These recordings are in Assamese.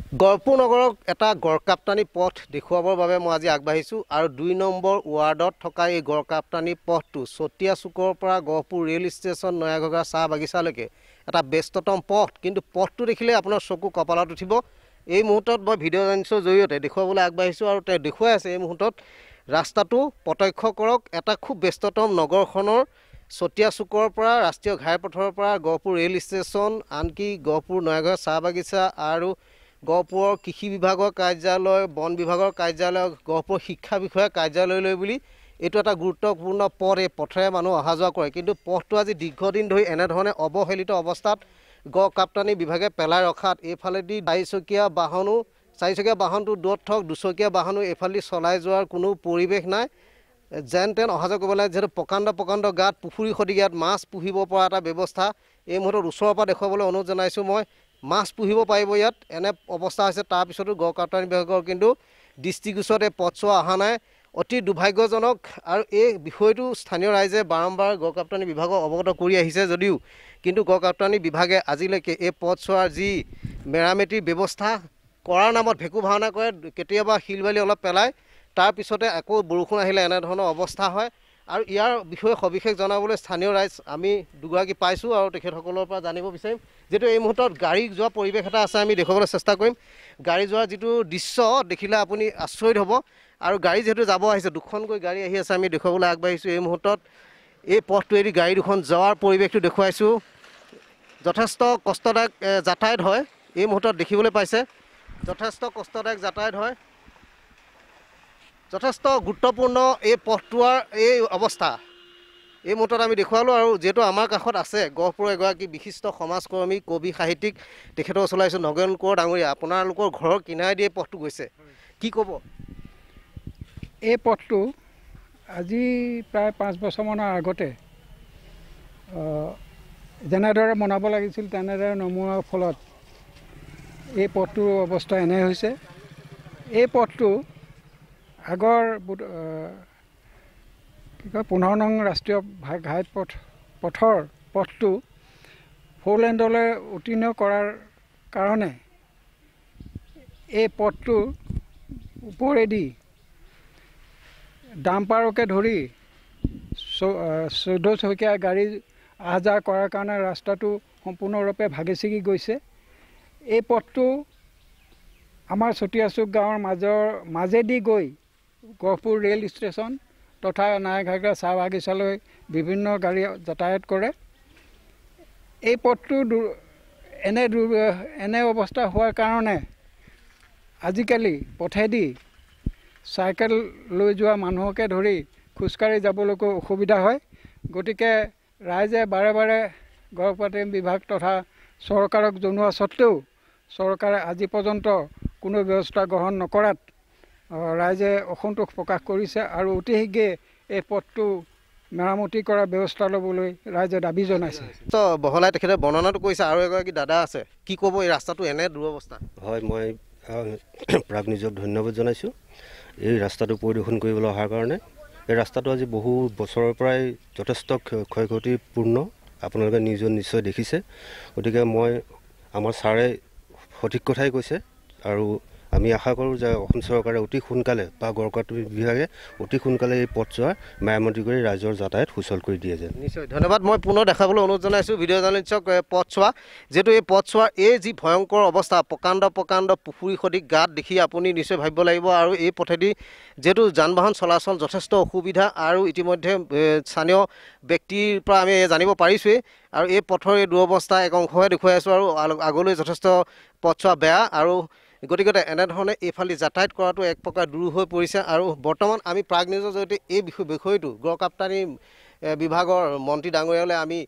গহপুৰ নগৰক এটা গড়কাপ্তানি পথ দেখুৱাবৰ বাবে মই আজি আগবাঢ়িছোঁ আৰু ২ নম্বৰ ৱাৰ্ডত থকা এই গড়কাপ্তানি পথটো চতিয়া চুকৰ পৰা গহপুৰ ৰেল ষ্টেচন নয়াঘগা চাহ বাগিচালৈকে এটা ব্যস্ততম পথ, কিন্তু পথটো দেখিলে আপোনাৰ চকু কপালত উঠিব। এই মুহূৰ্তত মই ভিডিঅ' জাৰ্নেলিষ্টৰ জৰিয়তে দেখুৱাবলৈ আগবাঢ়িছোঁ আৰু তেওঁ দেখুৱাই আছে এই মুহূৰ্তত ৰাস্তাটো প্ৰত্যক্ষ কৰক। এটা খুব ব্যস্ততম নগৰখনৰ চতিয়া চুকৰ পৰা ৰাষ্ট্ৰীয় ঘাইপথৰ পৰা গহপুৰ ৰেল ষ্টেচন, আনকি গহপুৰ নয়াঘগা চাহ বাগিচা আৰু গহপুৰৰ কৃষি বিভাগৰ কাৰ্যালয়, বন বিভাগৰ কাৰ্যালয়, গহপুৰ শিক্ষা বিষয়া কাৰ্যালয়লৈ বুলি এইটো এটা গুৰুত্বপূৰ্ণ পথ। এই পথেৰে মানুহ অহা যোৱা কৰে, কিন্তু পথটো আজি দীৰ্ঘদিন ধৰি এনেধৰণে অৱহেলিত অৱস্থাত গড়কাপ্তানি বিভাগে পেলাই ৰখাত এইফালেদি চাৰিচকীয়া বাহনটো দূৰত থওক, দুচকীয়া বাহনো এইফালেদি চলাই যোৱাৰ কোনো পৰিৱেশ নাই। যেন তেন অহা যোৱা কৰিব লাগে, যিহেতু প্ৰকাণ্ড গাঁত, পুখুৰী সদৃশ ইয়াত মাছ পুহিব পৰা এটা ব্যৱস্থা এই মুহূৰ্তত ওচৰৰ পৰা দেখুৱাবলৈ অনুৰোধ জনাইছোঁ মই। মাছ পুহিব পাৰিব ইয়াত, এনে অৱস্থা হৈছে। তাৰপিছতো গড়কাপ্তানি বিভাগৰ কিন্তু দৃষ্টিগোচৰত এই পথছোৱা অহা নাই, অতি দুৰ্ভাগ্যজনক। আৰু এই বিষয়টো স্থানীয় ৰাইজে বাৰম্বাৰ গড়কাপ্তানি বিভাগক অৱগত কৰি আহিছে যদিও কিন্তু গড়কাপ্তানি বিভাগে আজিলৈকে এই পথছোৱাৰ যি মেৰামতিৰ ব্যৱস্থা কৰাৰ নামত ভেকু ভাওনা কৰে। কেতিয়াবা শিল বালি অলপ পেলায়, তাৰপিছতে আকৌ বৰষুণ আহিলে এনেধৰণৰ অৱস্থা হয়। আৰু ইয়াৰ বিষয়ে সবিশেষ জনাবলৈ স্থানীয় ৰাইজ আমি দুগৰাকী পাইছোঁ আৰু তেখেতসকলৰ পৰা জানিব বিচাৰিম। যিহেতু এই মুহূৰ্তত গাড়ী যোৱা পৰিৱেশ এটা আছে, আমি দেখুৱাবলৈ চেষ্টা কৰিম। গাড়ী যোৱাৰ যিটো দৃশ্য দেখিলে আপুনি আচৰিত হ'ব। আৰু গাড়ী যিহেতু যাব আহিছে, দুখনকৈ গাড়ী আহি আছে, আমি দেখুৱাবলৈ আগবাঢ়িছোঁ। এই মুহূৰ্তত এই পথটোৱেদি গাড়ী দুখন যোৱাৰ পৰিৱেশটো দেখুৱাইছোঁ। যথেষ্ট কষ্টদায়ক যাতায়াত হয়, এই মুহূৰ্তত দেখিবলৈ পাইছে। যথেষ্ট কষ্টদায়ক যাতায়াত হয়, যথেষ্ট গুৰুত্বপূৰ্ণ এই পথটোৱাৰ এই অৱস্থা এই মুহূৰ্তত আমি দেখুৱালোঁ। আৰু যিহেতু আমাৰ কাষত আছে গহপুৰৰ এগৰাকী বিশিষ্ট সমাজকৰ্মী, কবি, সাহিত্যিক, তেখেতৰ ওচৰলৈ আহিছোঁ। নগেন কোঁৱৰ ডাঙৰীয়া, আপোনালোকৰ ঘৰৰ কিনাৰেদি এই পথটো গৈছে, কি ক'ব? এই পথটো আজি প্ৰায় 5 বছৰমানৰ আগতে যেনেদৰে বনাব লাগিছিল তেনেদৰে নমোৱাৰ ফলত এই পথটোৰ অৱস্থা এনে হৈছে। এই পথটো আগৰ 15 নং ৰাষ্ট্ৰীয় পথৰ পথটো 4 লেণ্ডলৈ উত্তীৰ্ণ কৰাৰ কাৰণে এই পথটোৰ ওপৰেদি ডাম্পাৰকে ধৰি 14 চকীয়া গাড়ী অহা যোৱা কৰাৰ কাৰণে ৰাস্তাটো সম্পূৰ্ণৰূপে ভাগি ছিগি গৈছে। এই পথটো আমাৰ চতিয়াচুক গাঁৱৰ মাজেদি গৈ গহপুৰ ৰেল ষ্টেচন তথা নয়াঘগা চাহ বাগিচালৈ বিভিন্ন গাড়ী যাতায়াত কৰে। এই পথটো এনে অৱস্থা হোৱাৰ কাৰণে আজিকালি পথেদি চাইকেল লৈ যোৱা মানুহকে ধৰি খোজকাঢ়ি যাবলৈকো অসুবিধা হয়। গতিকে ৰাইজে বাৰে বাৰে গড়কাপ্তানি বিভাগ তথা চৰকাৰক জনোৱা স্বত্তেও চৰকাৰে আজি পৰ্যন্ত কোনো ব্যৱস্থা গ্ৰহণ নকৰাত ৰাইজে অসন্তোষ প্ৰকাশ কৰিছে আৰু অতি শীঘ্ৰে এই পথটো মেৰামতি কৰাৰ ব্যৱস্থা ল'বলৈ ৰাইজে দাবী জনাইছে। বহলাই তেখেতে বৰ্ণনাটো কৰিছে। আৰু এগৰাকী দাদা আছে, কি ক'ব এই ৰাস্তাটো এনে দুৰৱস্থা? হয়, মই প্ৰাগ নিজক ধন্যবাদ জনাইছোঁ এই ৰাস্তাটো পৰিদৰ্শন কৰিবলৈ অহাৰ কাৰণে। এই ৰাস্তাটো আজি বহু বছৰৰ পৰাই যথেষ্ট ক্ষয়ক্ষতিপূৰ্ণ, আপোনালোকে নিশ্চয় দেখিছে। গতিকে আমাৰ ছাৰে সঠিক কথাই কৈছে আৰু আমি আশা কৰোঁ যে অসম চৰকাৰে অতি সোনকালে বা গড়কাপ্তানি বিভাগে অতি সোনকালে এই পথছোৱা মেৰামতি কৰি ৰাইজৰ যাতায়াত সুচল কৰি দিয়ে যেন। নিশ্চয় ধন্যবাদ। মই পুনৰ দেখাবলৈ অনুৰোধ জনাইছোঁ ভিডিঅ' জাৰ্নেলিষ্টক পথছোৱা। যিহেতু এই পথছোৱাৰ এই যি ভয়ংকৰ অৱস্থা, প্ৰকাণ্ড পুখুৰী সদৃশ গাঁত দেখি আপুনি নিশ্চয় ভাবিব লাগিব। আৰু এই পথেদি যিহেতু যান বাহন চলাচল যথেষ্ট অসুবিধা, আৰু ইতিমধ্যে স্থানীয় ব্যক্তিৰ পৰা আমি জানিব পাৰিছোঁৱেই। আৰু এই পথৰ এই দুৰৱস্থা এক অংশহে দেখুৱাই আছোঁ, আৰু আগলৈ যথেষ্ট পথছোৱা বেয়া। আৰু গতিকে এনেধৰণে এইফালে যাতায়াত কৰাটো এক প্ৰকাৰ দূৰ হৈ পৰিছে। আৰু বৰ্তমান আমি প্ৰাগ নিউজৰ জৰিয়তে এই বিষয়টো গড়কাপ্তানি বিভাগৰ মন্ত্ৰী ডাঙৰীয়ালৈ আমি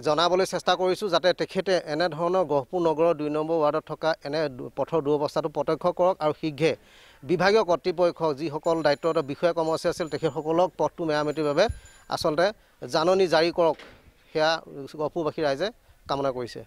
জনাবলৈ চেষ্টা কৰিছোঁ, যাতে তেখেতে এনেধৰণৰ গহপুৰ নগৰৰ 2 নম্বৰ ৱাৰ্ডত থকা এনে পথৰ দুৰৱস্থাটো প্ৰত্যক্ষ কৰক আৰু শীঘ্ৰে বিভাগীয় কৰ্তৃপক্ষ যিসকল দায়িত্বৰত বিষয়া কৰ্মচাৰী আছিল তেখেতসকলক পথটো মেৰামতিৰ বাবে আচলতে জাননী জাৰি কৰক, সেয়া গহপুৰবাসী ৰাইজে কামনা কৰিছে।